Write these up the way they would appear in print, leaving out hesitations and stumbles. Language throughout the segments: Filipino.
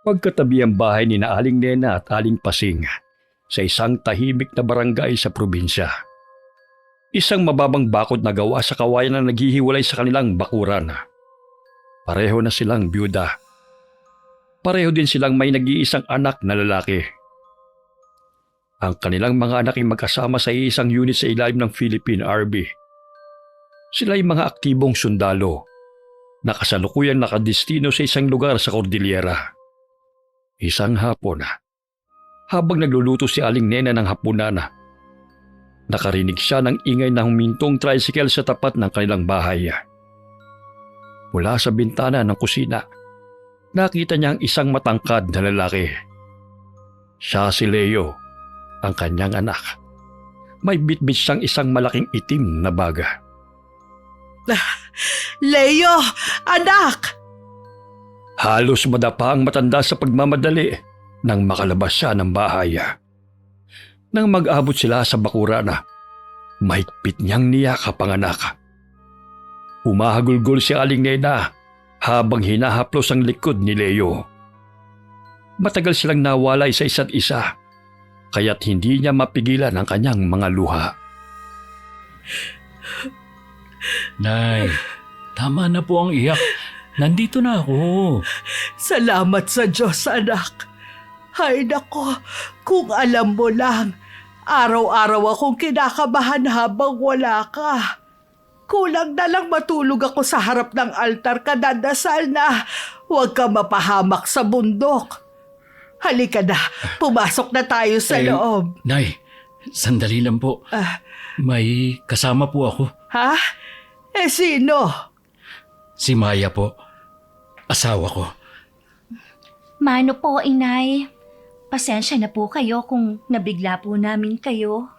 Pagkatabi ang bahay ni na Aling Nena at Aling Pasing sa isang tahimik na barangay sa probinsya. Isang mababang bakod na gawa sa kawayan na naghihiwalay sa kanilang bakuran. Pareho na silang byuda. Pareho din silang may nag-iisang anak na lalaki. Ang kanilang mga anak ay magkasama sa isang unit sa ilalim ng Philippine Army. Sila ay mga aktibong sundalo na kasalukuyang nakadestino sa isang lugar sa Cordillera. Isang hapon, habang nagluluto si Aling Nena ng hapunan, nakarinig siya ng ingay na humintong tricycle sa tapat ng kanilang bahay. Mula sa bintana ng kusina, nakita niya ang isang matangkad na lalaki. Siya si Leo, ang kanyang anak. May bitbit siyang isang malaking itim na baga. Leo, anak! Halos madapa ang matanda sa pagmamadali nang makalabas siya ng bahay. Nang mag-abot sila sa bakuran, mahigpit niyang niyakap ang anak. Umahagulgol si Aling Nena habang hinahaplos ang likod ni Leo. Matagal silang nawalay sa isa't isa, kaya't hindi niya mapigilan ang kanyang mga luha. Nay, tama na po ang iyak. Nandito na ako. Salamat sa Diyos, anak. Ay nako, kung alam mo lang, araw-araw akong kinakabahan habang wala ka. Kulang na lang matulog ako sa harap ng altar kadadasal na huwag ka mapahamak sa bundok. Halika na, pumasok na tayo sa loob. Nay, sandali lang po. May kasama po ako. Ha? Sino? Si Maya po. Asawa ko. Mano po, inay. Pasensya na po kayo kung nabigla po namin kayo.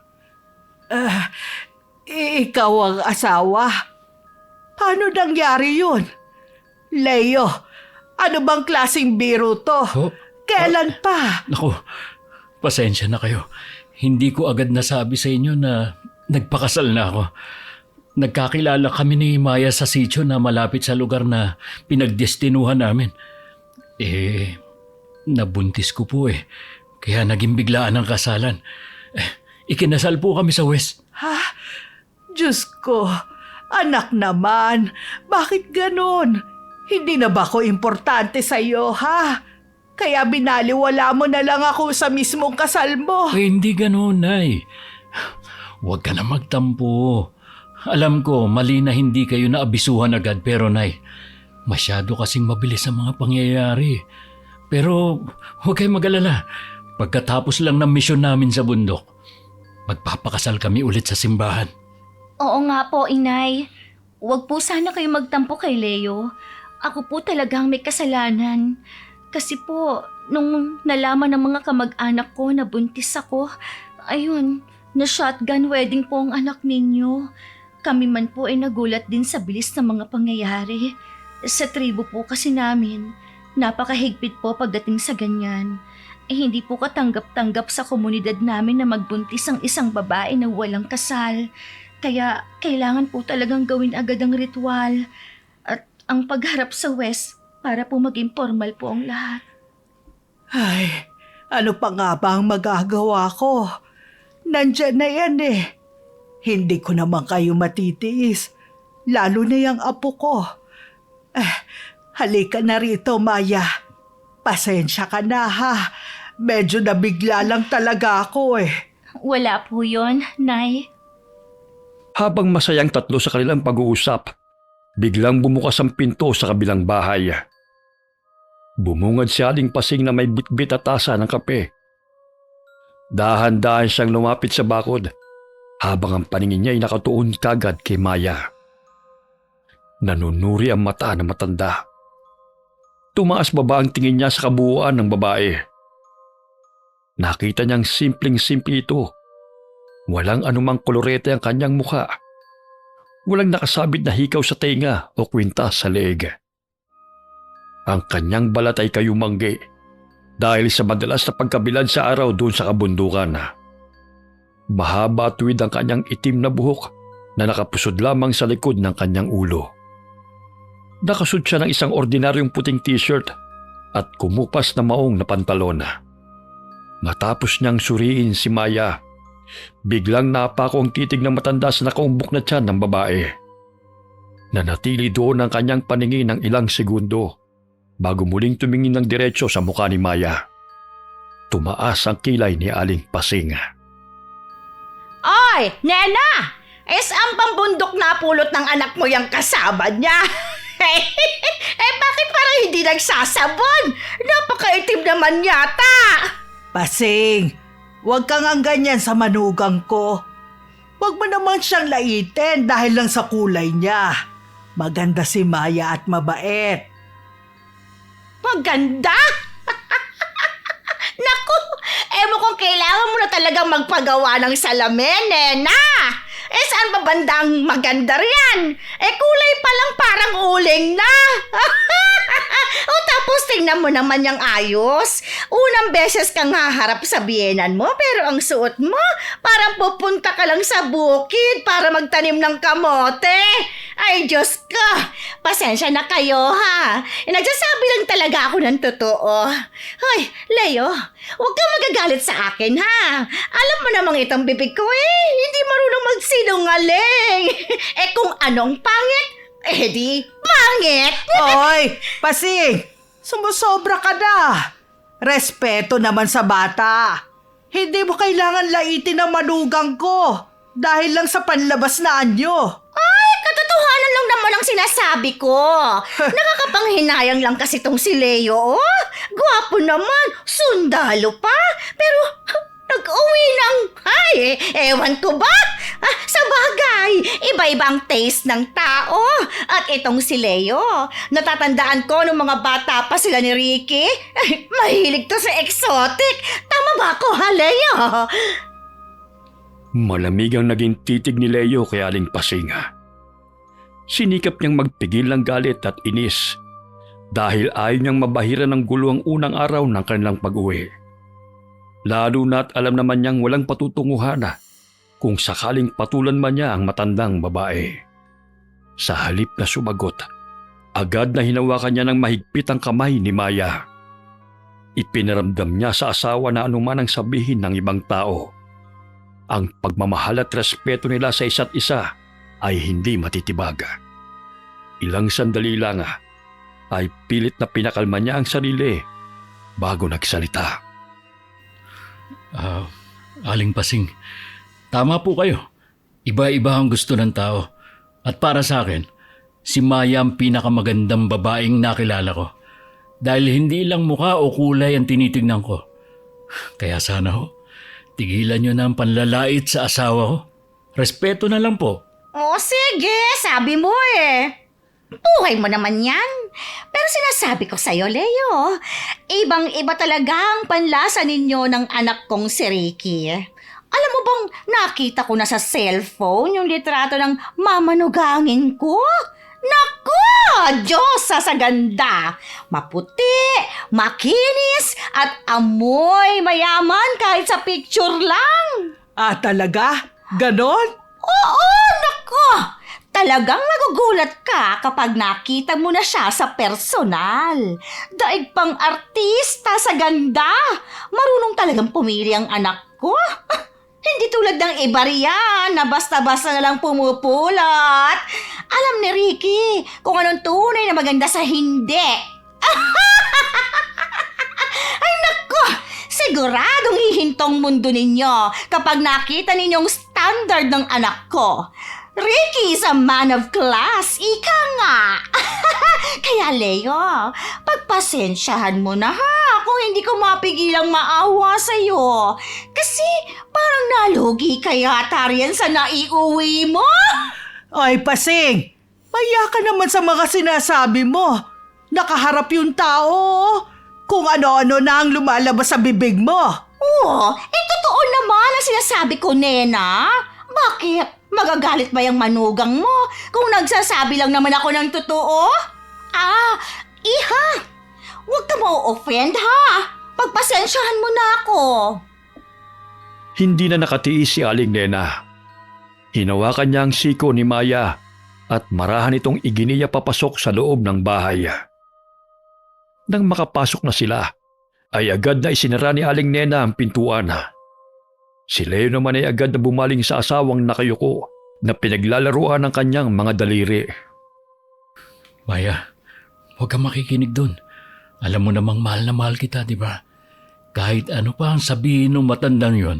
Ikaw ang asawa. Paano nangyari yun? Leo, ano bang klaseng biro to? Oh, Kailan pa? Naku, pasensya na kayo. Hindi ko agad nasabi sa inyo na nagpakasal na ako. Nagkakilala kami ni Maya sa sitio na malapit sa lugar na pinagdestinuhan namin. Nabuntis ko po eh. Kaya naging biglaan ang kasalan. Ikinasal po kami sa West. Ha? Diyos ko, anak naman, bakit ganon? Hindi na ba ako importante sa iyo, ha? Kaya binaliwala mo na lang ako sa mismong kasal mo. Hindi ganoon, Nay. Huwag ka na magtampo. Alam ko, mali na hindi kayo naabisuhan agad pero Nay, masyado kasing mabilis ang mga pangyayari. Pero huwag kayong mag-alala. Pagkatapos lang ng misyon namin sa bundok, magpapakasal kami ulit sa simbahan. Oo nga po, inay. Huwag po sana kayo magtampo kay Leo. Ako po talagang may kasalanan. Kasi po, nung nalaman ng mga kamag-anak ko na buntis ako, ayun, na-shotgun wedding po ang anak ninyo. Kami man po ay nagulat din sa bilis ng mga pangyayari. Sa tribo po kasi namin, napakahigpit po pagdating sa ganyan. Hindi po katanggap-tanggap sa komunidad namin na magbuntis ang isang babae na walang kasal. Kaya kailangan po talagang gawin agad ang ritual at ang pagharap sa West para po maging formal po ang lahat. Ay, ano pa nga ba ang magagawa ko? Nandyan na yan eh. Hindi ko naman kayo matitiis. Lalo na yung apo ko. Halika na rito, Maya. Pasensya ka na ha. Medyo nabigla lang talaga ako eh. Wala po yon, Nay. Habang masayang tatlo sa kanilang pag-uusap, biglang bumukas ang pinto sa kabilang bahay. Bumungad si Aling Pasing na may bitbit at tasa ng kape. Dahan-dahan siyang lumapit sa bakod habang ang paningin niya ay nakatuon kagad kay Maya. Nanunuri ang mata ng matanda. Tumaas baba ang tingin niya sa kabuuan ng babae. Nakita niyang simpleng-simple ito. Walang anumang kolorete ang kanyang mukha. Walang nakasabit na hikaw sa tenga o kwintas sa leeg. Ang kanyang balat ay kayumanggi dahil sa madalas na pagkabilad sa araw doon sa kabundukan. Mahaba at tuwid ang kanyang itim na buhok na nakapusod lamang sa likod ng kanyang ulo. Nakasuot siya ng isang ordinaryong puting t-shirt at kumupas na maong na pantalon. Matapos niyang suriin si Maya, biglang napako ang titig ng matanda sa nakaumbok na tiyan ng babae. Nanatili doon ang kanyang paningin ng ilang segundo bago muling tumingin ng diretso sa mukha ni Maya. Tumaas ang kilay ni Aling Pasing. Oy, Nena! Ang pambundok na pulot ng anak mo yung kasama niya. Bakit parang hindi nagsasabon? Napakaitim naman yata. Pasing, huwag kang ang ganyan sa manugang ko. Huwag mo naman siyang laitin dahil lang sa kulay niya. Maganda si Maya at mabait. Maganda? Naku, mukhang kailangan mo na talagang magpagawa ng salamin, Nena. Saan ba bandang maganda riyan? Kulay pa lang parang uling na. Tapos tingnan mo naman yung ayos. Unang beses kang haharap sa biyenan mo, pero ang suot mo, parang pupunta ka lang sa bukid para magtanim ng kamote. Ay, Diyos ko! Pasensya na kayo, ha? Nagsasabi lang talaga ako ng totoo. Hoy, Leo, huwag kang magagalit sa akin, ha? Alam mo namang itong bibig ko, hindi marunong magsinungaling. Kung anong pangit, di pangit. Oy, Pasing, sumusobra ka na. Respeto naman sa bata. Hindi mo kailangan laitin ang manugang ko dahil lang sa panlabas na anyo. Katotohanan lang naman ang sinasabi ko. Nakakapanghinayang lang kasi tong si Leo. Gwapo naman, sundalo pa. Pero nag-uwi ng... ewan ko ba? Sa bagay, iba-ibang taste ng tao. At itong si Leo, natatandaan ko nung mga bata pa sila ni Ricky. Mahilig to sa exotic. Tama ba ako, ha, Leo? Malamig ang naging titig ni Leo kay Aling Pasing. Sinikap niyang magpigil ng galit at inis dahil ayaw niyang mabahiran ng gulo ang unang araw ng kanilang pag-uwi. Lalo na't alam naman niyang walang patutunguhan kung sakaling patulan man niya ang matandang babae. Sa halip na sumagot, agad na hinawakan niya ng mahigpit ang kamay ni Maya. Ipinaramdam niya sa asawa na anuman ang sabihin ng ibang tao. Ang pagmamahal at respeto nila sa isa't isa ay hindi matitibag. Ilang sandali lang ay pilit na pinakalma niya ang sarili bago nagsalita. Aling Pasing, tama po kayo. Iba-iba ang gusto ng tao. At para sa akin, si Maya ang pinakamagandang babaeng nakilala ko. Dahil hindi lang mukha o kulay ang tinitignan ko. Kaya sana tigilan niyo na ang panlalait sa asawa ko. Respeto na lang po. Sige, sabi mo Buhay mo naman yan. Pero sinasabi ko sa'yo, Leo, ibang-iba talaga ang panlasa ninyo ng anak kong si Ricky. Alam mo bang nakita ko na sa cellphone yung litrato ng mamanugangin ko? Naku! Diyosa sa ganda! Maputi, makinis, at amoy mayaman kahit sa picture lang. Talaga? Ganon? Oo, naku! Talagang magugulat ka kapag nakita mo na siya sa personal. Daig pang artista sa ganda. Marunong talagang pumili ang anak ko. Hindi tulad ng iba riyan na basta-basta na lang pumupulot. Alam ni Ricky kung anong tunay na maganda sa hindi. Ay naku! Siguradong hihintong mundo ninyo kapag nakita ninyong standard ng anak ko. Ricky is a man of class, ika nga. Kaya Leo, pagpasensyahan mo na ha kung hindi ko mapigilang maawa sa'yo. Kasi parang nalugi ka yata riyan sa naiuwi mo. Ay, Pasing, maya ka naman sa mga sinasabi mo. Nakaharap yung tao. Kung ano-ano na ang lumalabas sa bibig mo. Totoo naman ang sinasabi ko, Nena. Bakit? Magagalit ba yung manugang mo kung nagsasabi lang naman ako ng totoo? Iha, huwag ka ma-offend ha. Pagpasensyahan mo na ako. Hindi na nakatiis si Aling Nena. Hinawakan niya ang siko ni Maya at marahan itong iginiya papasok sa loob ng bahay. Nang makapasok na sila, ay agad na isinara ni Aling Nena ang pintuan. Si Leo naman ay agad na bumaling sa asawang nakayuko na pinaglalaruan ng kanyang mga daliri. Maya, huwag kang makikinig dun. Alam mo namang mahal na mahal kita, di ba? Kahit ano pa ang sabihin ng matandang yon,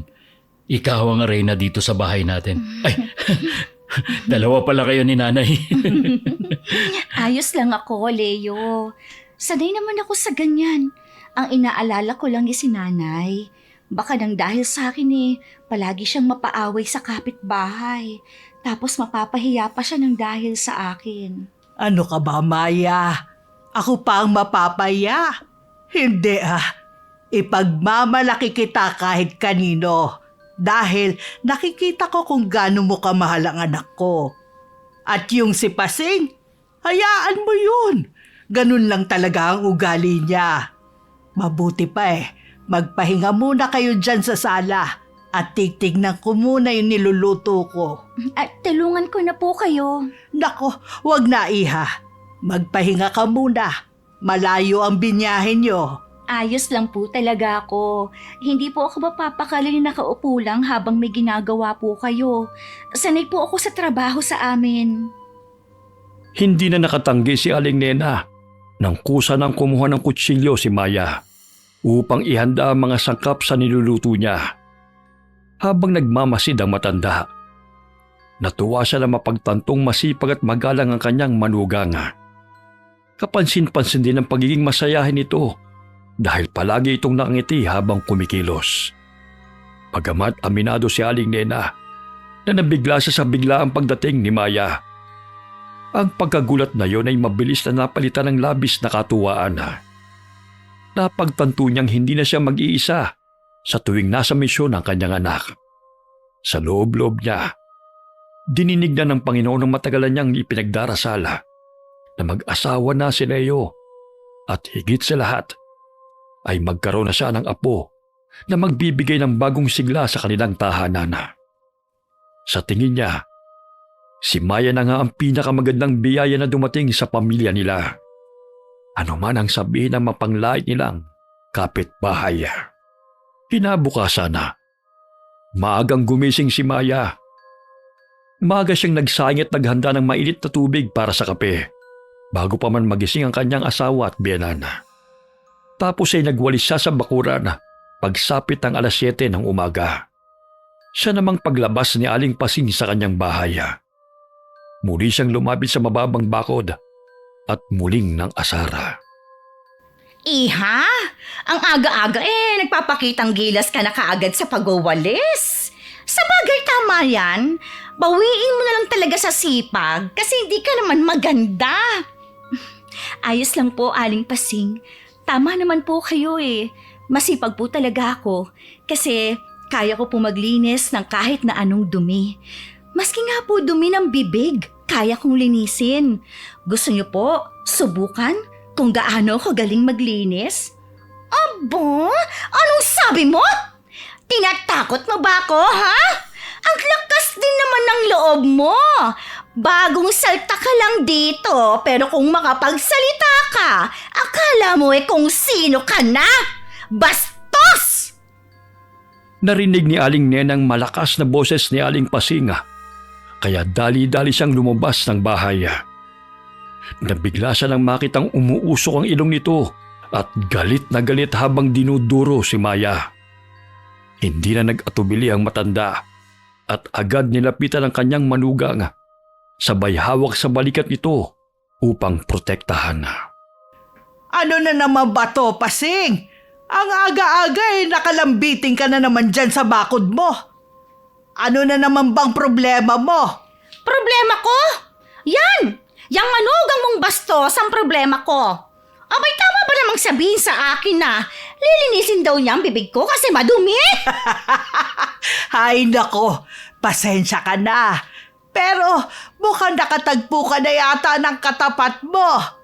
ikaw ang reyna dito sa bahay natin. Ay, dalawa pala kayo ni nanay. Ayos lang ako, Leo. Sanay naman ako sa ganyan. Ang inaalala ko lang si nanay. Baka nang dahil sa akin palagi siyang mapaaway sa kapitbahay. Tapos mapapahiya pa siya nang dahil sa akin. Ano ka ba, Maya? Ako pa ang mapapaya? Hindi Ipagmamalaki kita kahit kanino. Dahil nakikita ko kung gaano mo kamahal ang anak ko. At yung si Pasing, hayaan mo yun. Ganun lang talaga ang ugali niya. Mabuti pa magpahinga muna kayo dyan sa sala. At titignan ko muna yung niluluto ko. At tulungan ko na po kayo. Nako, wag na iha. Magpahinga ka muna. Malayo ang binyahin nyo. Ayos lang po talaga ako. Hindi po ako mapapakali na nakaupo lang habang may ginagawa po kayo. Sanay po ako sa trabaho sa amin. Hindi na nakatanggi si Aling Nena nang kusa nang kumuha ng kutsilyo si Maya upang ihanda ang mga sangkap sa niluluto niya. Habang nagmamasid ang matanda, natuwa siya na mapagtantong masipag at magalang ang kanyang manugang. Kapansin-pansin din ang pagiging masayahin nito dahil palagi itong nakangiti habang kumikilos. Bagamat aminado si Aling Nena na nabigla siya sa biglaang pagdating ni Maya. Ang pagkagulat na yon ay mabilis na napalitan ng labis na katuwaan. Napagtanto niyang hindi na siya mag-iisa sa tuwing nasa misyon ang kanyang anak. Sa loob-loob niya, dininig na ng Panginoon ang matagalan niyang ipinagdarasala na mag-asawa na si Leo at higit sa lahat ay magkaroon na siya ng apo na magbibigay ng bagong sigla sa kanilang tahanan. Sa tingin niya, si Maya na nga ang pinakamagandang biyaya na dumating sa pamilya nila. Ano man ang sabihin ng mapanglait nilang kapitbahay. Kinabukasan na, maagang gumising si Maya. Maaga siyang nagsayang at naghanda ng mainit na tubig para sa kape bago pa man magising ang kanyang asawa at biyenan. Tapos ay nagwalis siya sa bakuran pagsapit ng 7:00 ng umaga. Siya namang paglabas ni Aling Pasing sa kanyang bahay. Muli siyang lumapit sa mababang bakod at muling ng asara. Iha, ang aga-aga nagpapakitang gilas ka na kaagad sa pagwawalis. Sa bagay tama yan, bawiin mo na lang talaga sa sipag kasi hindi ka naman maganda. Ayos lang po, Aling Pasing. Tama naman po kayo Masipag po talaga ako kasi kaya ko po maglinis ng kahit na anong dumi. Maski nga po dumi ng bibig, kaya kong linisin. Gusto niyo po subukan kung gaano ako galing maglinis? Abo, anong sabi mo? Tinatakot mo ba ako, ha? Ang lakas din naman ng loob mo. Bagong salta ka lang dito, pero kung makapagsalita ka, akala mo kung sino ka na? Bastos! Narinig ni Aling Nenang malakas na boses ni Aling Pasinga, kaya dali-dali siyang lumabas ng bahay. Nabigla siya nang makitang umuusok ang ilong nito at galit na galit habang dinuduro si Maya. Hindi na nag-atubili ang matanda at agad nilapitan ang kanyang manugang, sabay hawak sa balikat nito upang protektahan. Ano na naman ba to, Pasing? Ang aga-aga nakalambiting ka na naman dyan sa bakod mo. Ano na naman bang problema mo? Problema ko? Yan! Yang manugang mong bastos ang problema ko. Abay, tama ba namang sabihin sa akin na lilinisin daw niya ang bibig ko kasi madumi? Ay nako, pasensya ka na. Pero mukhang nakatagpo ka na yata ng katapat mo.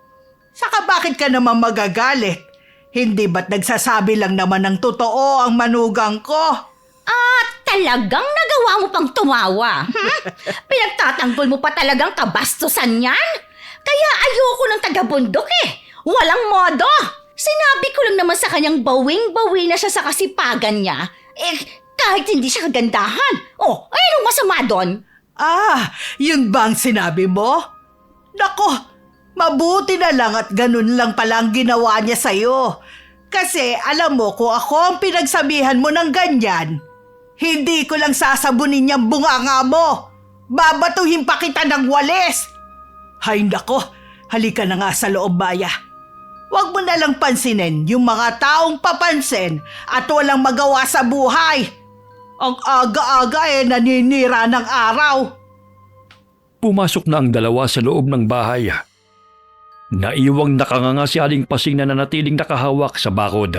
Saka bakit ka naman magagalit? Hindi ba't nagsasabi lang naman ng totoo ang manugang ko? Talagang nagawa mo pang tumawa. Pinagtatanggol mo pa talagang kabastusan yan? Kaya ayoko ng taga-bundok Walang modo. Sinabi ko lang naman sa kanyang bawing-bawi na siya sa kasipagan niya. Kahit hindi siya kagandahan. Anong masama doon? Yun bang sinabi mo? Nako, mabuti na lang at ganun lang pala ang ginawa niya sa'yo. Kasi alam mo kung ako ang pinagsabihan mo ng ganyan, hindi ko lang sasabunin niyang bunganga mo. Babatuhin pa kita ng walis. Hay nako, halika na nga sa loob, Maya. Huwag mo na lang pansinin yung mga taong papansin at walang magawa sa buhay. Ang aga-aga naninira ng araw. Pumasok na ang dalawa sa loob ng bahay. Naiwang nakanganga si Aling Pasing na nanatiling nakahawak sa bakod.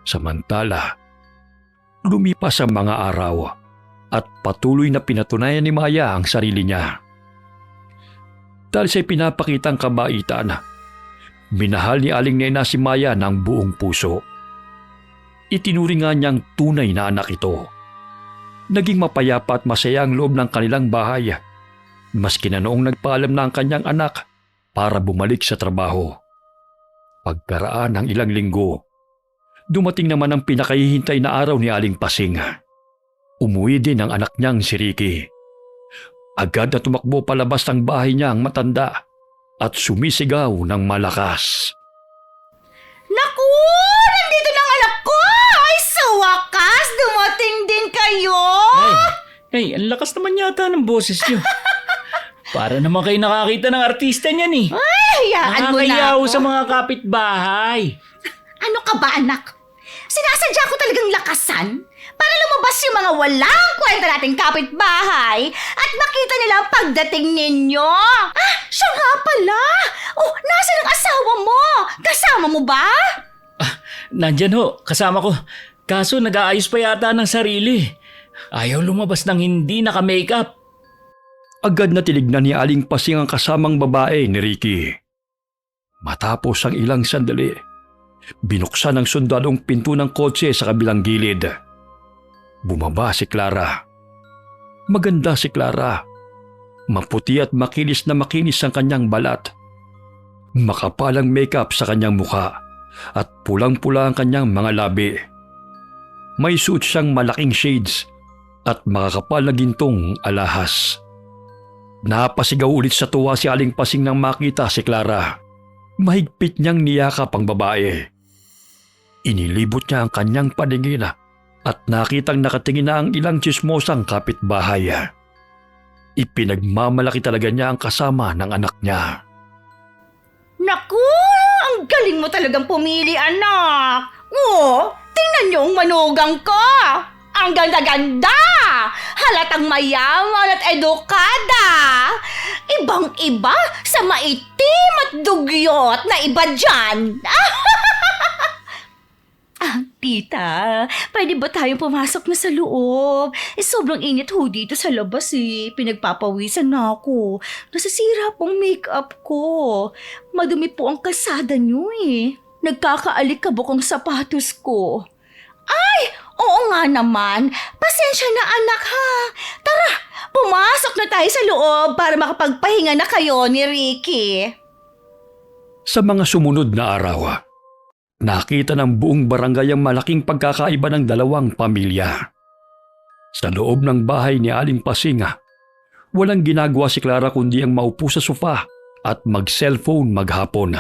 Samantala, lumipas ang mga araw at patuloy na pinatunayan ni Maya ang sarili niya. Dahil siya'y pinapakitang kabaitan, minahal ni Aling Nena si Maya ng buong puso. Itinuring nga niyang tunay na anak ito. Naging mapayapa at masaya ang loob ng kanilang bahay, maski na noong nagpaalam na ang kanyang anak para bumalik sa trabaho. Pagkaraan ng ilang linggo, dumating naman ang pinakahihintay na araw ni Aling Pasing. Umuwi din ang anak niyang si Ricky. Agad na tumakbo palabas ng bahay niya ang matanda at sumisigaw ng malakas. Naku! Nandito na ang anak ko! Ay, sa wakas! Dumating din kayo! Hey, ang lakas naman yata ng boses niyo. Para naman kayo nakakita ng artista niyan eh. Ay, hayaan mo na Nakakayaw ako. sa mga kapitbahay. Ano ka ba, anak? Sinasadya ko talagang lakasan para lumabas yung mga walang kwenta nating kapitbahay at makita nila ang pagdating ninyo. Siya nga pala. Nasaan ang asawa mo? Kasama mo ba? Nandyan ho, kasama ko. Kaso nag-aayos pa yata ng sarili. Ayaw lumabas ng hindi naka-makeup. Agad na tinignan ni Aling Pasing ang kasamang babae ni Ricky. Matapos ang ilang sandali, binuksan ng sundalong pinto ng kotse sa kabilang gilid. Bumaba si Clara. Maganda si Clara. Maputi at makinis na makinis ang kanyang balat. Makapalang makeup sa kanyang mukha at pulang-pula ang kanyang mga labi. May suot siyang malaking shades at makakapal na gintong alahas. Napasigaw ulit sa tuwa si Aling Pasing nang makita si Clara. Mahigpit niyang niyakap ang babae. Inilibot niya ang kanyang paningin at nakitang nakatingin na ang ilang tsismosang kapitbahay. Ipinagmamalaki talaga niya ang kasama ng anak niya. Naku! Ang galing mo talagang pumili, anak! Tingnan niyo ang manugang ko! Ang ganda-ganda! Halatang mayaman at edukada! Ibang-iba sa maitim at dugyot na iba dyan! Tita, pwede ba tayong pumasok na sa loob? Sobrang init ho dito sa labas eh. Pinagpapawisan na ako. Nasasira pong make-up ko. Madumi po ang kalsada niyo eh. Nagkakaalikabok ang sapatos ko. Ay, oo nga naman. Pasensya na anak ha. Tara, pumasok na tayo sa loob para makapagpahinga na kayo ni Ricky. Sa mga sumunod na araw, nakita ng buong barangay ang malaking pagkakaiba ng dalawang pamilya. Sa loob ng bahay ni Aling Pasing, walang ginagawa si Clara kundi ang maupo sa sofa at mag-cellphone maghapon.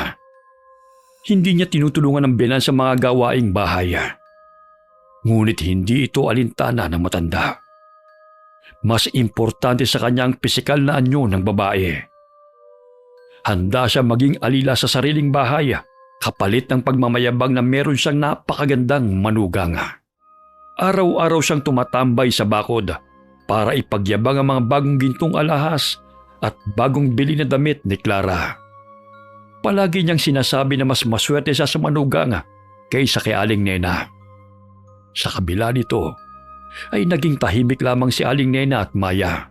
Hindi niya tinutulungan ang binan sa mga gawaing bahay. Ngunit hindi ito alintana ng matanda. Mas importante sa kanya ang pisikal na anyo ng babae. Handa siya maging alila sa sariling bahay, kapalit ng pagmamayabang na meron siyang napakagandang manugang. Araw-araw siyang tumatambay sa bakod para ipagyabang ang mga bagong gintong alahas at bagong bili na damit ni Clara. Palagi niyang sinasabi na mas maswerte siya sa manugang kaysa kay Aling Nena. Sa kabila nito, ay naging tahimik lamang si Aling Nena at Maya.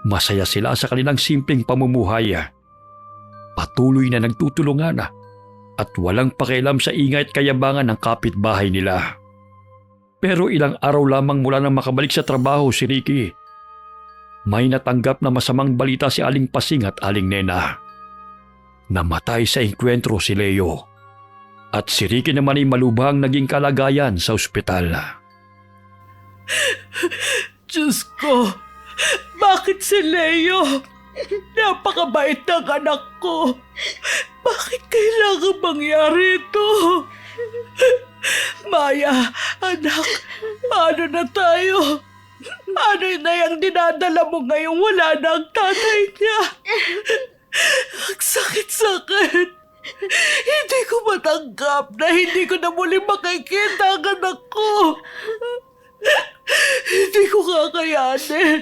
Masaya sila sa kanilang simpleng pamumuhay. Patuloy na nagtutulungan at walang pakialam sa ingay at kayabangan ng kapitbahay nila. Pero ilang araw lamang mula nang makabalik sa trabaho si Ricky, may natanggap na masamang balita si Aling Pasing at Aling Nena. Namatay sa engkwentro si Leo, At si Ricky naman ay malubhang naging kalagayan sa ospital. Diyos ko, bakit si Leo? Napakabait ng anak ko. Bakit kailangan mangyari ito? Maya, anak, paano na tayo? Ano na yung dinadala mo ngayong wala na ang tatay niya? Ang sakit-sakit. Hindi ko matanggap na hindi ko na muli makikita ang anak ko. Hindi ko kakayanin.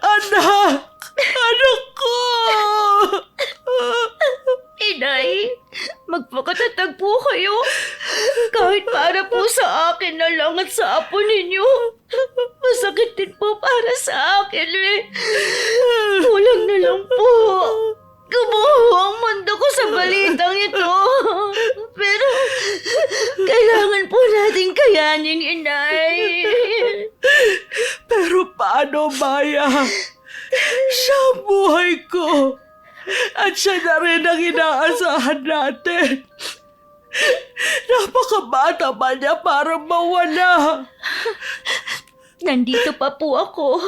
Anak! Anak ko! Inay, magpakatatag po kayo. Kahit para po sa akin na lang at sa apo ninyo. Masakit din po para sa akin eh. Kulang na lang po. Gumuho ang mundo ko sa balitang ito. Pero kailangan po nating kayanin, Inay. Pero paano, Maya? Siya ang buhay ko. At siya na rin ang inaasahan natin. Napakabata pa niya para mawala. Nandito pa po ako.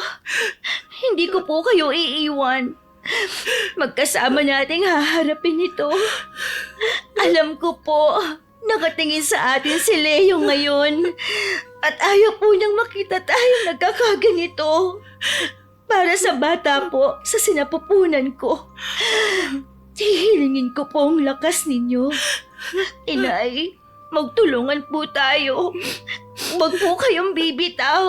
Hindi ko po kayo iiwan. Magkasama nating haharapin ito. Alam ko po, nakatingin sa atin si Leo ngayon. At ayaw po niyang makita tayong nagkakaganito. Para sa bata po, sa sinapupunan ko. Hihilingin ko po ang lakas ninyo. Inay, magtulungan po tayo. Huwag po kayong bibitaw.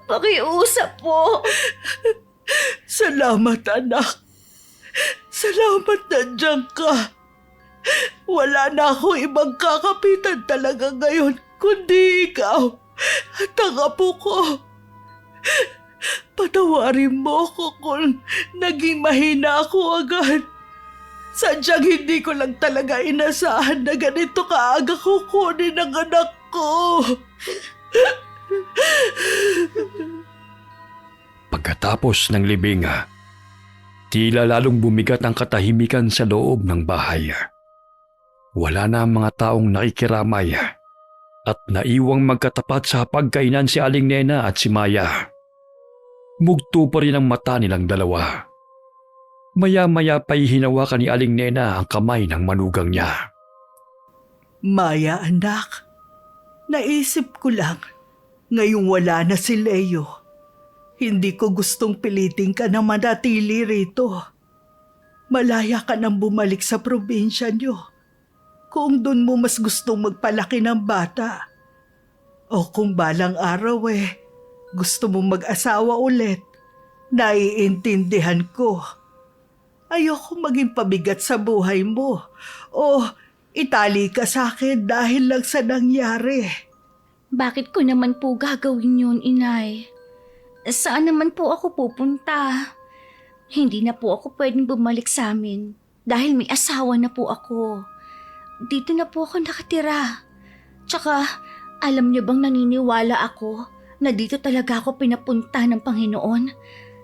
Pakiusap po. Salamat, anak. Salamat nandiyan ka. Wala na ako ibang kakapitan talaga ngayon kundi ikaw at ang apo ko. Patawarin mo ako kung naging mahina ako agad. Sadyang hindi ko lang talaga inasahan na ganito kaaga kukunin ang anak ko. Pagkatapos ng libing, tila lalong bumigat ang katahimikan sa loob ng bahay. Wala na ang mga taong nakikiramay at naiwang magkatapat sa pagkainan si Aling Nena at si Maya. Mugto pa rin ang mata nilang dalawa. Maya-maya pa'y hinawakan ni Aling Nena ang kamay ng manugang niya. Maya, anak. Naisip ko lang, ngayong wala na si Leo, hindi ko gustong pilitin ka na manatili rito. Malaya ka nang bumalik sa probinsya niyo. Kung doon mo mas gustong magpalaki ng bata. O kung balang araw gusto mo mag-asawa ulit, naiintindihan ko. Ayoko maging pabigat sa buhay mo o itali ka sa akin dahil lang sa nangyari. Bakit ko naman po gagawin yun, Inay? Saan naman po ako pupunta? Hindi na po ako pwedeng bumalik sa amin dahil may asawa na po ako. Dito na po ako nakatira. Tsaka, alam niyo bang naniniwala ako na dito talaga ako pinapunta ng Panginoon?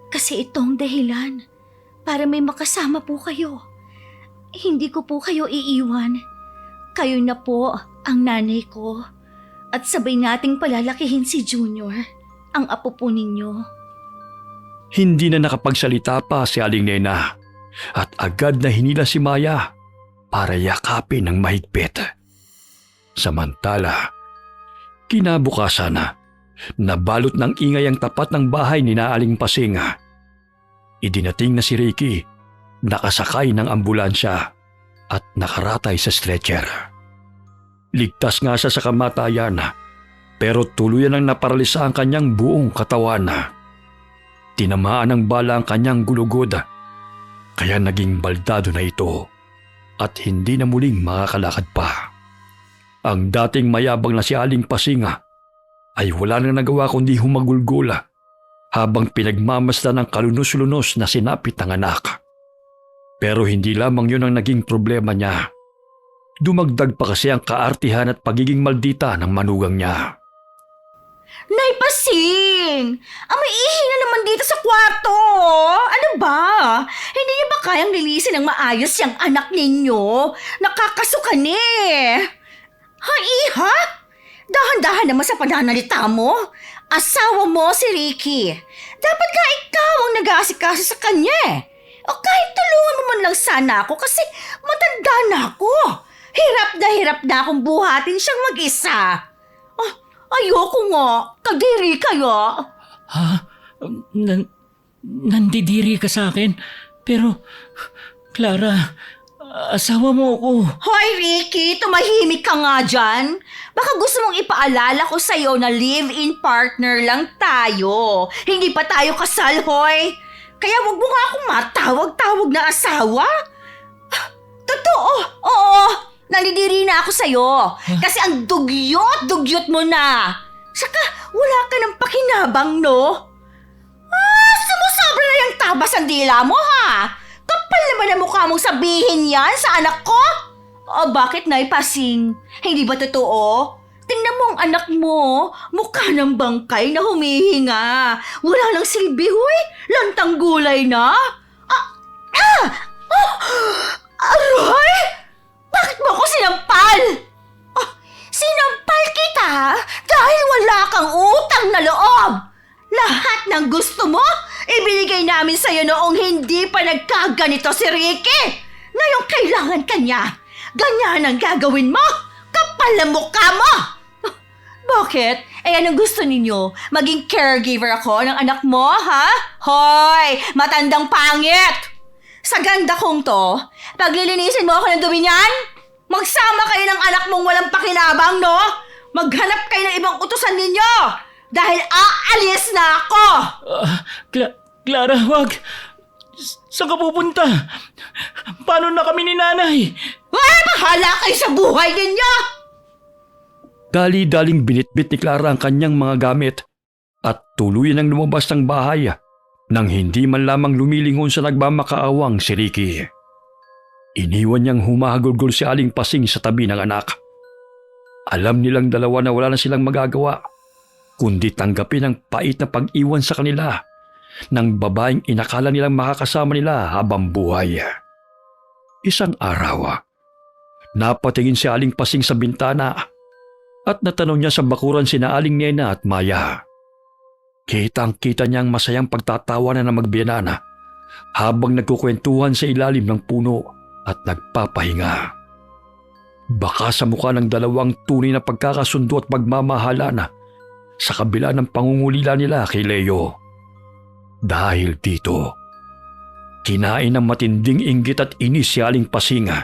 Kasi itong dahilan, para may makasama po kayo. Hindi ko po kayo iiwan. Kayo na po ang nanay ko. At sabay nating palalakihin si Junior, ang apo po ninyo. Hindi na nakapagsalita pa si Aling Nena at agad na hinila si Maya para yakapin ng mahigpit. Samantala, kinabukasan nabalot ng ingay ang tapat ng bahay ni Aling Pasing. Idinating na si Ricky, nakasakay ng ambulansya at nakaratay sa stretcher. Ligtas nga siya sa kamatayan pero tuluyan ang naparalisa ang kanyang buong katawan. Tinamaan ng bala ang kanyang gulugod kaya naging baldado na ito at hindi na muling makakalakad pa. Ang dating mayabang na si Aling Pasing ay wala nang nagawa kundi humagulgol habang pinagmamasdan ng kalunos-lunos na sinapit ng anak. Pero hindi lamang yun ang naging problema niya. Dumagdag pa kasi ang kaartihan at pagiging maldita ng manugang niya. Nay Pasing! May ihi na naman dito sa kwarto! Ano ba? Hindi niyo ba kayang linisin ng maayos yung anak ninyo? Nakakasukan eh! Ha, iha? Dahan-dahan naman sa pananalita mo. Asawa mo si Ricky. Dapat nga ikaw ang nag-aasikaso sa kanya eh. O kahit tulungan mo man lang sana ako kasi matanda na ako. Hirap na akong buhatin siyang mag-isa. Ayoko nga. Kadiri kayo. Ha? Nandidiri ka sa akin? Pero, Clara, asawa mo ako. Hoy Ricky, tumahimik ka nga dyan. Baka gusto mong ipaalala ko sa'yo na live-in partner lang tayo. Hindi pa tayo kasal, hoy. Kaya wag mo nga akong matawag-tawag na asawa. Totoo, oo. Nalidiri na ako sa'yo. Kasi ang dugyot mo na. Saka wala ka ng pakinabang, no? Sumusobra na yung tabas ang dila mo, ha? Kapal naman ang mukha mong sabihin yan sa anak ko? O bakit, Nay Pasing? Hindi ba totoo? Tingnan mo ang anak mo. Mukha ng bangkay na humihinga. Wala lang silbi, huy. Lantang gulay na. Aray! Bakit mo ako sinampal? Sinampal kita dahil wala kang utang na loob. Lahat ng gusto mo, ibinigay namin sa'yo noong hindi pa nagkaganito si Ricky. Ngayong kailangan ka niya. Ganyan ang gagawin mo. Kapal na mukha mo. Bakit? Anong gusto ninyo? Maging caregiver ako ng anak mo, ha? Hoy! Matandang pangit! Sa ganda kong to, paglilinisin mo ako ng dumi niyan? Magsama kayo ng anak mong walang pakinabang, no? Maghanap kayo ng ibang utusan ninyo! Dahil aalis na ako! Clara, wag! Saan ka pupunta? Paano na kami ni nanay? Bahala kayo sa buhay ninyo! Dali-daling binitbit ni Clara ang kanyang mga gamit at tuluyan ang lumabas ng bahay nang hindi man lamang lumilingon sa nagmamakaawang si Ricky. Iniwan niyang humahagulgol si Aling Pasing sa tabi ng anak. Alam nilang dalawa na wala na silang magagawa, kundi tanggapin ang pait na pag-iwan sa kanila ng babaeng inakala nilang makakasama nila habang buhay. Isang araw, napatingin si Aling Pasing sa bintana at natanong niya sa bakuran sina Aling Nena at Maya. Kitang-kita niya ang masayang pagtatawanan ng magbiyanana habang nagkukwentuhan sa ilalim ng puno at nagpapahinga. Baka sa mukha ng dalawang tunay na pagkakasundo at pagmamahala na sa kabila ng pangungulila nila kay Leo. Dahil dito, kinain ng matinding inggit at inis si Aling Pasinga.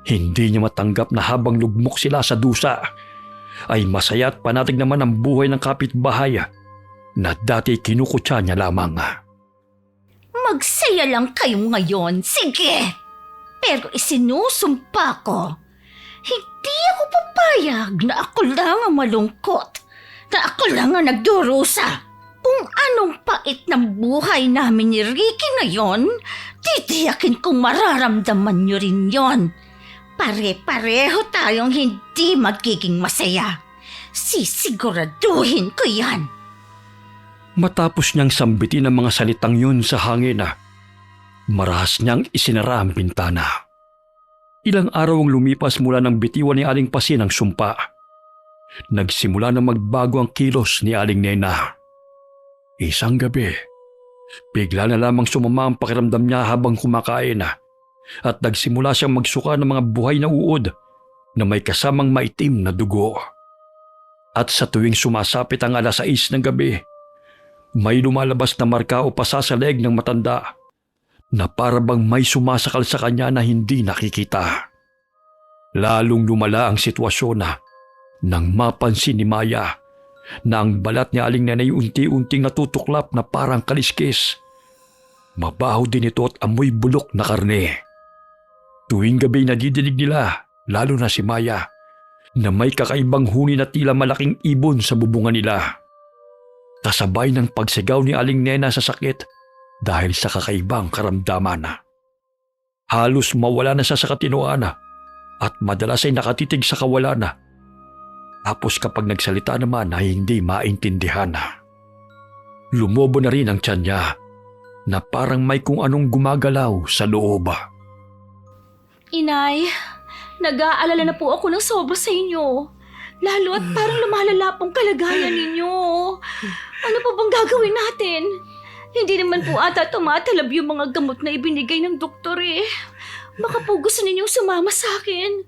Hindi niya matanggap na habang lugmok sila sa dusa, ay masaya at panatig naman ang buhay ng kapitbahay na dati kinukutya niya lamang. Magsaya lang kayo ngayon, sige! Pero isinusumpa ko, hindi ako papayag na ako lang ang malungkot, na ako lang ang nagdurusa. Kung anong pait ng buhay namin ni Ricky ngayon, titiyakin kong mararamdaman niyo rin yon. Pare-pareho tayong hindi magiging masaya. Sisiguraduhin ko yan. Matapos niyang sambitin ang mga salitang yun sa hangin, marahas niyang isinara ang bintana. Ilang araw ang lumipas mula nang bitiwan ni Aling Pasin ang sumpa. Nagsimula na magbago ang kilos ni Aling Nena. Isang gabi, bigla na lamang sumama ang pakiramdam niya habang kumakain at nagsimula siyang magsuka ng mga buhay na uod na may kasamang maitim na dugo. At sa tuwing sumasapit ang 6:00 ng gabi, may lumalabas na marka o pasa sa leeg ng matanda na para bang may sumasakal sa kanya na hindi nakikita. Lalong lumala ang sitwasyon nang mapansin ni Maya na ang balat ni Aling Nanay unti-unting natutuklap na parang kaliskis. Mabaho din ito at amoy bulok na karne. Tuwing gabi nadidinig nila, lalo na si Maya, na may kakaibang huni na tila malaking ibon sa bubungan nila. Kasabay ng pagsigaw ni Aling Nena sa sakit dahil sa kakaibang karamdaman. Halos mawala na siya sa katinoan at madalas ay nakatitig sa kawalan. Tapos kapag nagsalita naman ay hindi maintindihan. Lumobo na rin ang tiyan niya na parang may kung anong gumagalaw sa loob. Inay, nag-aalala na po ako ng sobra sa inyo. Lalo at parang lumalala pong kalagayan ninyo. Ano pa bang gagawin natin? Hindi naman po ata tumatalab yung mga gamot na ibinigay ng doktor eh. Baka po gusto ninyong sumama sa akin.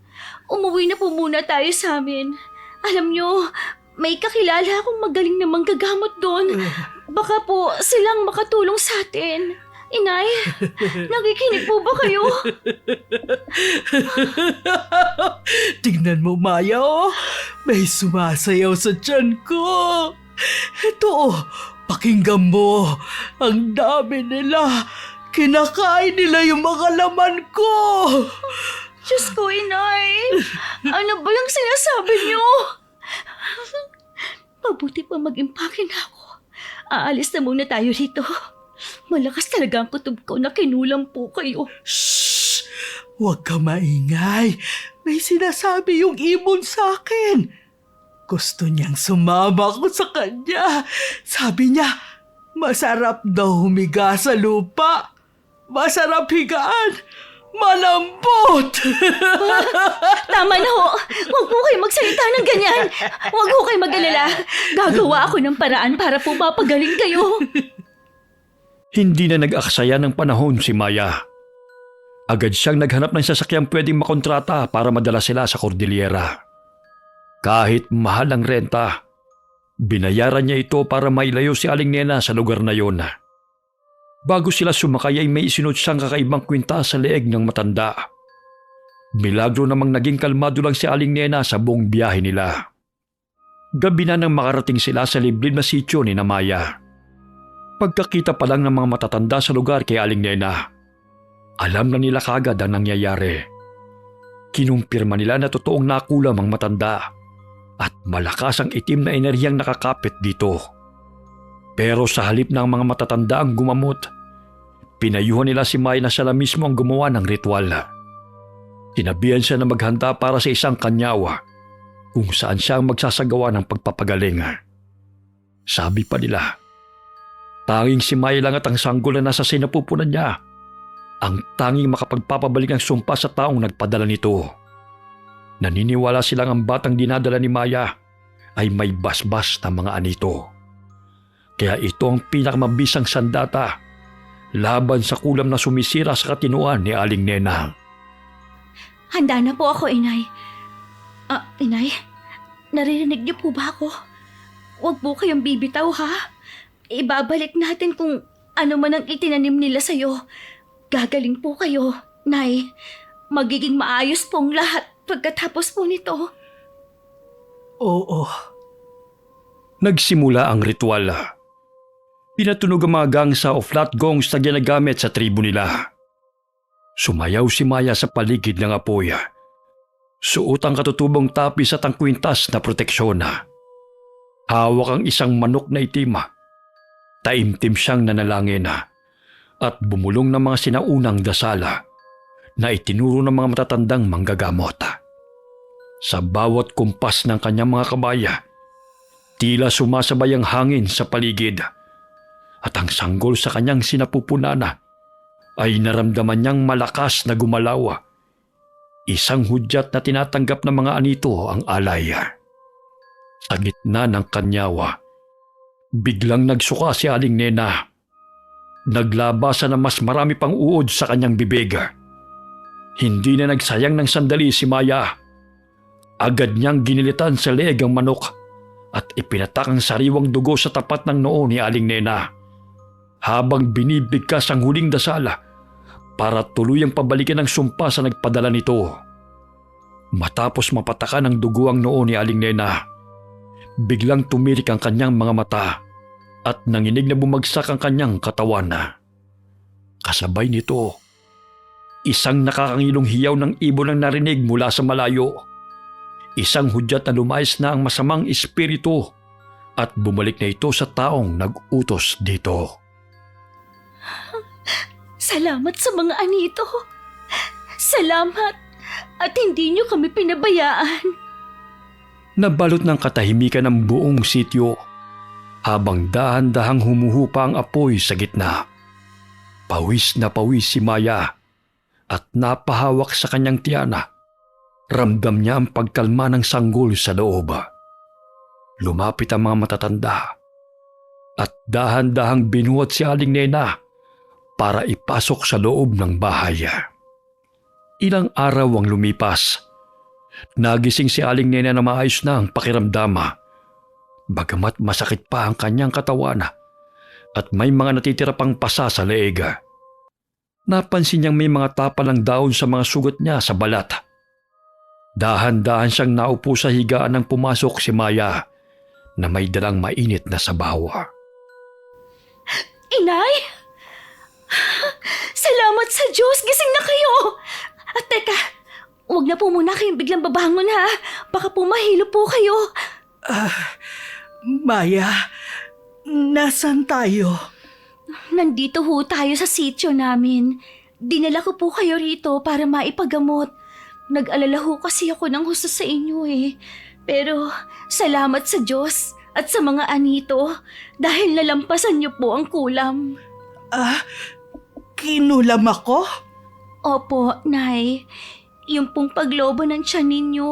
Umuwi na po muna tayo sa amin. Alam nyo, may kakilala akong magaling na manggagamot doon. Baka po silang makatulong sa atin. Inay, nakikinig po ba kayo? Tingnan mo, Maya, oh. May sumasayaw sa tiyan ko. Ito, oh, pakinggan mo. Ang dami nila. Kinakain nila yung mga laman ko. Diyos ko, Inay. Ano ba yung sinasabi niyo? Mabuti pa mag-impake na ako. Aalis na muna tayo rito. Malakas talaga ang kutob ko na kinulam po kayo. Shh! Huwag ka maingay. May sinasabi yung ibon sa akin. Gusto niyang sumama ko sa kanya. Sabi niya, masarap daw humiga sa lupa. Masarap higaan. Malambot! Tama na ho. Huwag po kayo magsalita ng ganyan. Huwag ho kayo mag-alala. Gagawa ako ng paraan para po mapagaling kayo. Hindi na nag-aksaya ng panahon si Maya. Agad siyang naghanap ng sasakyang pwedeng makontrata para madala sila sa Cordillera. Kahit mahal ang renta, binayaran niya ito para mailayo si Aling Nena sa lugar na yon. Bago sila sumakay ay may isinot siyang kakaibang kwinta sa leeg ng matanda. Milagro namang naging kalmado lang si Aling Nena sa buong biyahe nila. Gabi na nang makarating sila sa liblib na sityo ni Maya. Pagkakita pa lang ng mga matatanda sa lugar kay Aling Nena, alam na nila kagad ang nangyayari. Kinumpirma nila na totoong nakulam ang matanda at malakas ang itim na enerhiyang nakakapit dito. Pero sa halip ng mga matatanda ang gumamot, pinayuhan nila si Maya na siya na mismo ang gumawa ng ritual. Sinabihan siya na maghanda para sa isang kanyawa kung saan siya ang magsasagawa ng pagpapagaling. Sabi pa nila, tanging si Maya lang at ang sanggol na nasa sinapupunan niya ang tanging makapagpapabalik ng sumpa sa taong nagpadala nito. Naniniwala silang ang batang dinadala ni Maya ay may basbas na mga anito. Kaya ito ang pinakamabisang sandata laban sa kulam na sumisira sa katinuan ni Aling Nena. Handa na po ako, Inay. Inay, naririnig niyo po ba ako? Huwag po kayong bibitaw, ha? Ibabalik natin kung ano man ang itinanim nila sa'yo. Gagaling po kayo, Nay. Magiging maayos pong lahat pagkatapos po nito. Oo. Nagsimula ang ritual. Pinatunog ang mga gangsa o flat gongs na ginagamit sa tribo nila. Sumayaw si Maya sa paligid ng apoy. Suot ang katutubong tapis at ang kwintas na proteksyon. Hawak ang isang manok na itim. Taimtim siyang nanalangin at bumulong ng mga sinaunang dasala na itinuro ng mga matatandang manggagamot. Sa bawat kumpas ng kanyang mga kabaya, tila sumasabay ang hangin sa paligid at ang sanggol sa kanyang sinapupunana ay naramdaman niyang malakas na gumalaw. Isang hudyat na tinatanggap ng mga anito ang alay. Sa gitna ng kanyawa, biglang nagsuka si Aling Nena. Naglabasan na mas marami pang uod sa kanyang bibig. Hindi na nagsayang ng sandali si Maya. Agad niyang ginilitan sa leeg ang manok at ipinatak ang sariwang dugo sa tapat ng noo ni Aling Nena habang binibigkas ang huling dasala para tuluyang pabalikin ang sumpa sa nagpadala nito. Matapos mapatakan ng dugo ang noo ni Aling Nena, biglang tumirik ang kanyang mga mata at nanginig na bumagsak ang kanyang katawan. Kasabay nito, isang nakakangilong hiyaw ng ibon ang narinig mula sa malayo. Isang hudyat na lumayas na ang masamang espiritu at bumalik na ito sa taong nag-utos dito. Salamat sa mga anito. Salamat at hindi niyo kami pinabayaan. Nabalot ng katahimikan ng buong sityo habang dahan-dahang humuhupa ang apoy sa gitna. Pawis na pawis si Maya at napahawak sa kanyang tiyana. Ramdam niya ang pagkalma ng sanggol sa loob. Lumapit ang mga matatanda at dahan-dahang binuhat si Aling Nena para ipasok sa loob ng bahay. Ilang araw ang lumipas. Nagising si Aling Nena na maayos na ang pakiramdama. Bagamat masakit pa ang kanyang katawan at may mga natitira pang pasa sa leeg. Napansin niyang may mga tapa ng daon sa mga sugat niya sa balat. Dahan-dahan siyang naupo sa higaan nang pumasok si Maya na may dalang mainit na sabaw. Inay! Salamat sa Diyos! Gising na kayo! At teka, huwag na po muna kayong biglang babangon ha. Baka po mahilo po kayo. Maya, nasan tayo? Nandito ho tayo sa sityo namin. Dinala ko po kayo rito para maipagamot. Nag-alala ho kasi ako ng husto sa inyo eh. Pero salamat sa Diyos at sa mga anito dahil nalampasan niyo po ang kulam. Kinulam ako? Opo, Nay. Yung pong paglobo ng tiyan ninyo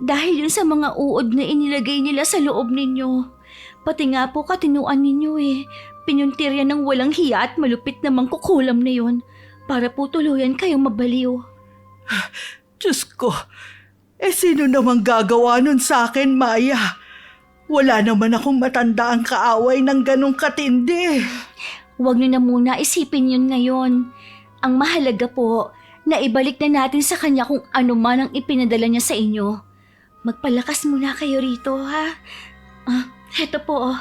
dahil yun sa mga uod na inilagay nila sa loob ninyo. Pati nga po katinuan ninyo eh. Pinuntirya ng walang hiya at malupit na mangkukulam na yun para po tuluyan kayong mabaliw. Diyos ko, sino namang gagawa nun sa akin, Maya? Wala naman akong matanda ang kaaway ng ganong katindi. Huwag niyo na muna isipin yun ngayon. Ang mahalaga po, na ibalik na natin sa kanya kung ano man ang ipinadala niya sa inyo. Magpalakas muna kayo rito, ha? Heto po,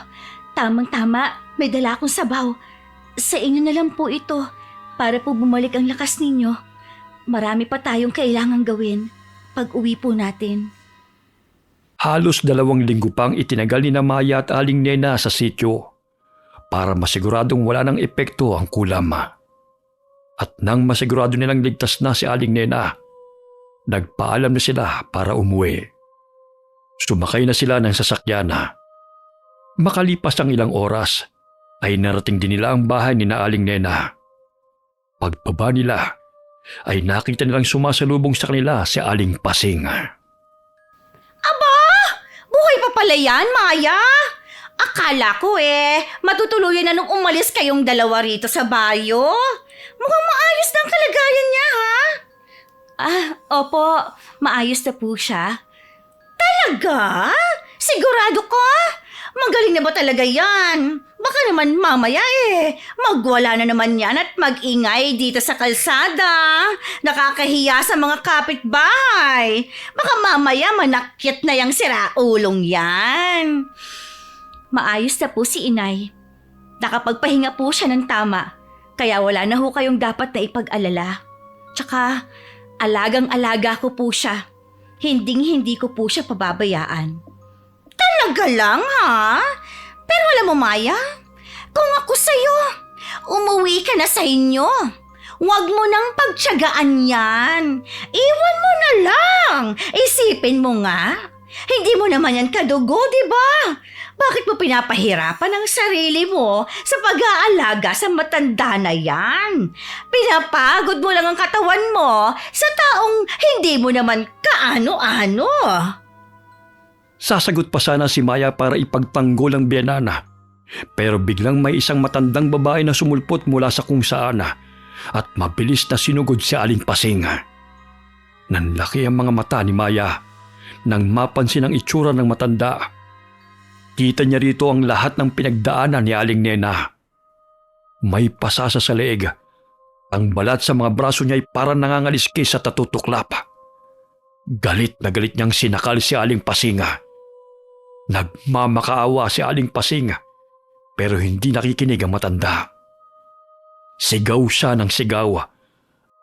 tamang-tama, may dala akong sabaw. Sa inyo na lang po ito, para po bumalik ang lakas ninyo. Marami pa tayong kailangang gawin pag uwi po natin. Halos 2 linggo pang itinagal ni Maya at Aling Nena sa sityo para masiguradong wala ng epekto ang kulam. At nang masigurado nilang ligtas na si Aling Nena, nagpaalam na sila para umuwi. Sumakay na sila ng sasakyan. Makalipas ang ilang oras, ay narating din nila ang bahay ni Aling Nena. Pagbaba nila, ay nakita nilang sumasalubong sa kanila si Aling Pasing. Buhay pa pala yan, Maya! Akala ko matutuluyan na nung umalis kayong dalawa rito sa bayo. Mukhang maayos na ang kalagayan niya, ha? Opo, maayos na po siya. Talaga? Sigurado ka? Magaling na ba talaga yan? Baka naman mamaya magwala na naman yan at mag-ingay dito sa kalsada. Nakakahiya sa mga kapitbahay. Baka mamaya manakit na yung siraulong yan. Maayos na po si Inay. Nakapagpahinga po siya ng tama. Kaya wala na ho kayong dapat na ipag-alala. Tsaka, alagang-alaga ko po siya. Hinding-hindi ko po siya pababayaan. Talaga lang, ha? Pero alam mo, Maya, kung ako sa'yo, umuwi ka na sa inyo. Huwag mo nang pagtiyagaan yan. Iwan mo na lang. Isipin mo nga. Hindi mo naman yan kadugo, di ba? Bakit mo pinapahirapan ang sarili mo sa pag-aalaga sa matanda na yan? Pinapagod mo lang ang katawan mo sa taong hindi mo naman kaano-ano. Sasagot pa sana si Maya para ipagtanggol ang biyanana. Pero biglang may isang matandang babae na sumulpot mula sa kung saan at mabilis na sinugod si Aling Pasing. Nanlaki ang mga mata ni Maya nang mapansin ang itsura ng matanda. Kita niya rito ang lahat ng pinagdaanan ni Aling Nena. May pasasa sa leeg. Ang balat sa mga braso niya ay parang nangangaliskis at natutuklap. Galit na galit niyang sinakal si Aling Pasing. Nagmamakaawa si Aling Pasing pero hindi nakikinig ang matanda. Sigaw siya ng sigaw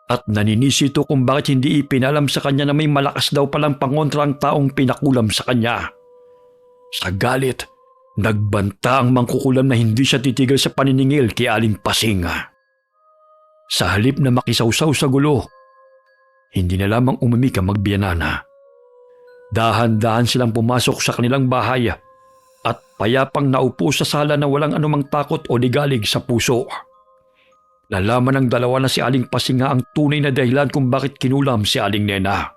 at naninisito kung bakit hindi ipinalam sa kanya na may malakas daw palang pangontra ang taong pinakulam sa kanya. Sa galit, nagbanta ang mangkukulam na hindi siya titigil sa paniningil kay Aling Pasing. Sa halip na makisawsaw sa gulo, hindi na lamang umimik ang magbiyanana. Dahan-dahan silang pumasok sa kanilang bahay at payapang naupo sa sala na walang anumang takot o ligalig sa puso. Nalaman ng dalawa na si Aling Pasing nga ang tunay na dahilan kung bakit kinulam si Aling Nena.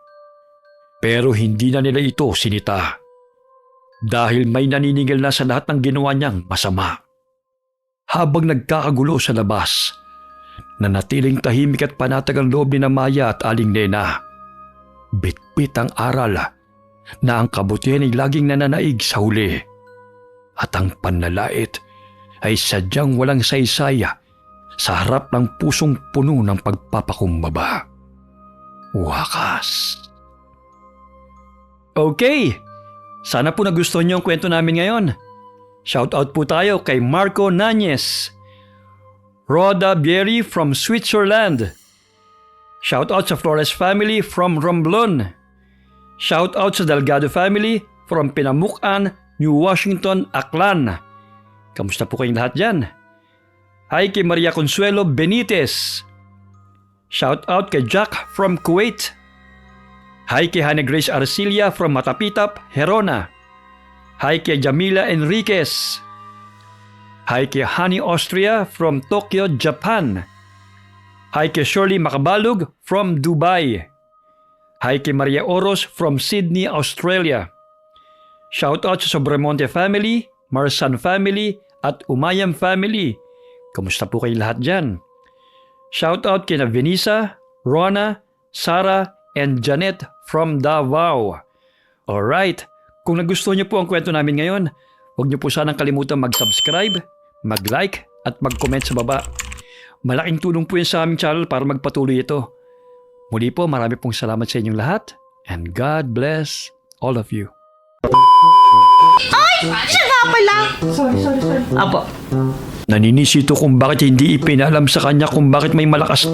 Pero hindi na nila ito sinita dahil may naniningil na sa lahat ng ginawa niyang masama. Habang nagkakagulo sa labas, nanatiling tahimik at panatag ang loob ni na Maya at Aling Nena. Bitbit ang aral na ang kabutihan ay laging nananaig sa huli at ang panlalait ay sadyang walang saysay sa harap ng pusong puno ng pagpapakumbaba. Wakas. Okay, sana po nagustuhan niyo ang kwento namin ngayon. Shoutout po tayo kay Marco Nanyes, Rhoda Bieri from Switzerland. Shoutout sa Flores family from Romblon. Shoutout sa Delgado family from Pinamukan, New Washington, Aklan. Kamusta po kayong lahat dyan? Hi kay Maria Consuelo Benitez. Shoutout kay Jack from Kuwait. Hi kay Hannah Grace Arcilia from Matapitap, Herona. Hi kay Jamila Enriquez. Hi kay Honey Austria from Tokyo, Japan. Hi kay Shirley Makabalug from Dubai. Hi kay Maria Oros from Sydney, Australia. Shoutout sa Sobremonte family, Marsan family at Umayam family. Kamusta po kayo lahat dyan? Shoutout kay na Venisa, Rona, Sarah, and Janet from Davao. Alright, kung nagustuhan niyo po ang kwento namin ngayon, huwag niyo po sanang kalimutan mag-subscribe, mag-like, at mag-comment sa baba. Malaking tulong po yan sa aming channel para magpatuloy ito. Muli po, marami pong salamat sa inyong lahat, and God bless all of you. Siya nga pala. Sorry. Apo. Naninisito kung bakit hindi ipinalam sa kanya kung bakit may malakas